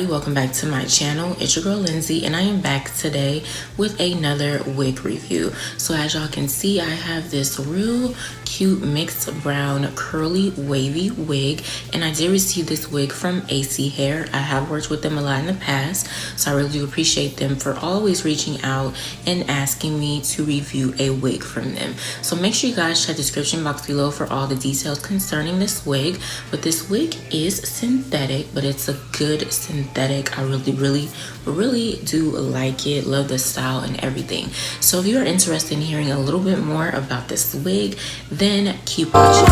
Welcome back to my channel. It's your girl Lindsay, and I am back today with another wig review. So as y'all can see, I have this real cute mixed brown curly wavy wig, and I did receive this wig from Aisi hair. I have worked with them a lot in the past, so I really do appreciate them for always reaching out and asking me to review a wig from them. So make sure you guys check the description box below for all the details concerning this wig. But this wig is synthetic, but it's a good synthetic. I really do like it. Love the style and everything. So if you are interested in hearing a little bit more about this wig, then keep watching.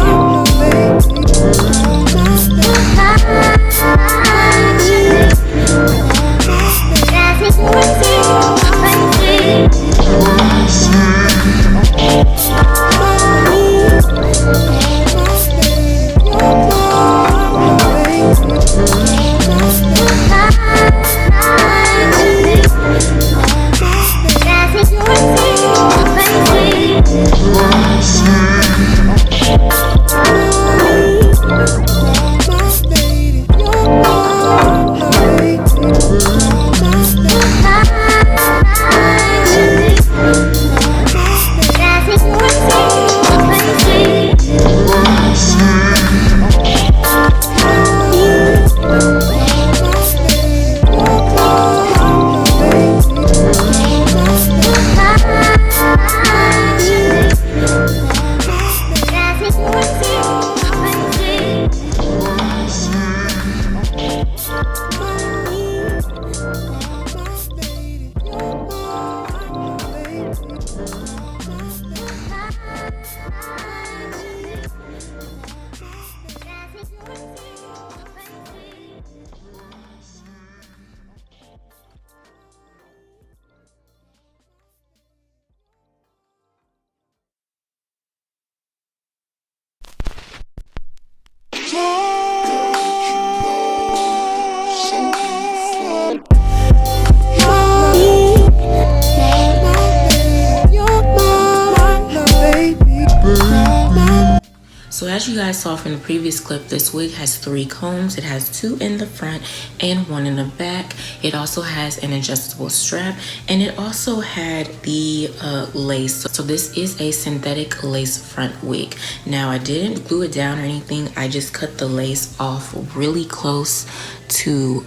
So as you guys saw from the previous clip, this wig has 3 combs. It has 2 in the front and 1 in the back. It also has an adjustable strap, and it also had the lace. So this is a synthetic lace front wig. Now I didn't glue it down or anything. I just cut the lace off really close to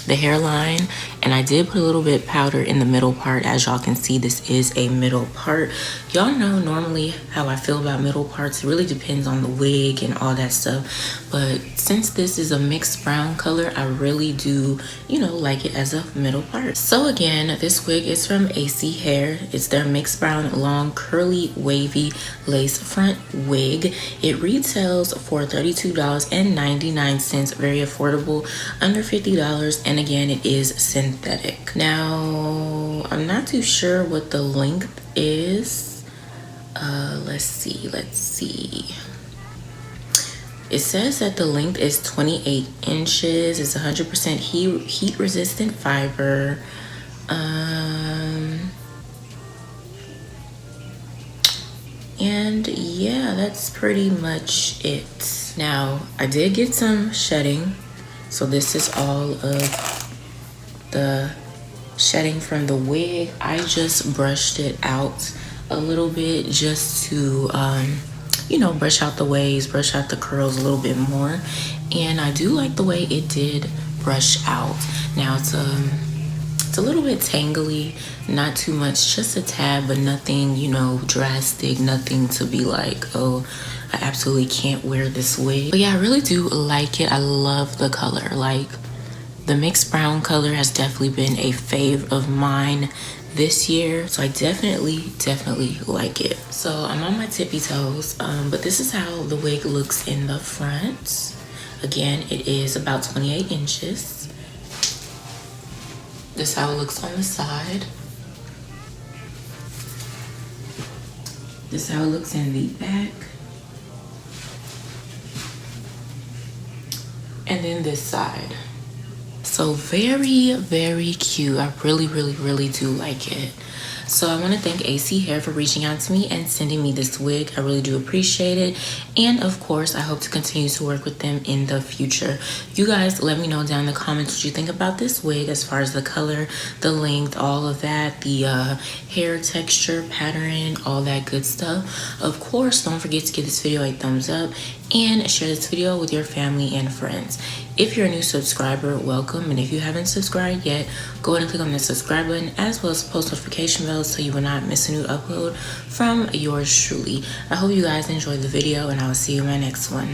the hairline, and I did put a little bit powder in the middle part. As y'all can see, this is a middle part. Y'all know normally how I feel about middle parts. It really depends on the wig and all that stuff, but since this is a mixed brown color, I really do, you know, like it as a middle part. So again, this wig is from Aisi hair. It's their mixed brown long curly wavy lace front wig. It retails for $32.99, very affordable, under $50, and again, it is synthetic. Now I'm not too sure what the length is. Let's see. It says that the length is 28 inches. It's 100% heat resistant fiber. And yeah, that's pretty much it. Now I did get some shedding. So this is all of the shedding from the wig. I just brushed it out a little bit just to, you know, brush out the waves, brush out the curls a little bit more. And I do like the way it did brush out. Now it's a It's a little bit tangly, not too much, just a tad, but nothing, you know, drastic, nothing to be like, oh, I absolutely can't wear this wig. But yeah, I really do like it. I love the color. Like, the mixed brown color has definitely been a fave of mine this year, so I definitely like it. So I'm on my tippy toes, but this is how the wig looks in the front. Again, it is about 28 inches. This is how it looks on the side. This is how it looks in the back. And then this side. So very cute. I really do like it. So I want to thank Aisi Hair for reaching out to me and sending me this wig. I really do appreciate it. And of course, I hope to continue to work with them in the future. You guys let me know down in the comments what you think about this wig, as far as the color, the length, all of that, the hair texture, pattern, all that good stuff. Of course, don't forget to give this video a thumbs up and share this video with your family and friends. If you're a new subscriber, welcome. And if you haven't subscribed yet, go ahead and click on the subscribe button, as well as post notification bell, so you will not miss a new upload from yours truly. I hope you guys enjoyed the video, and I will see you in my next one.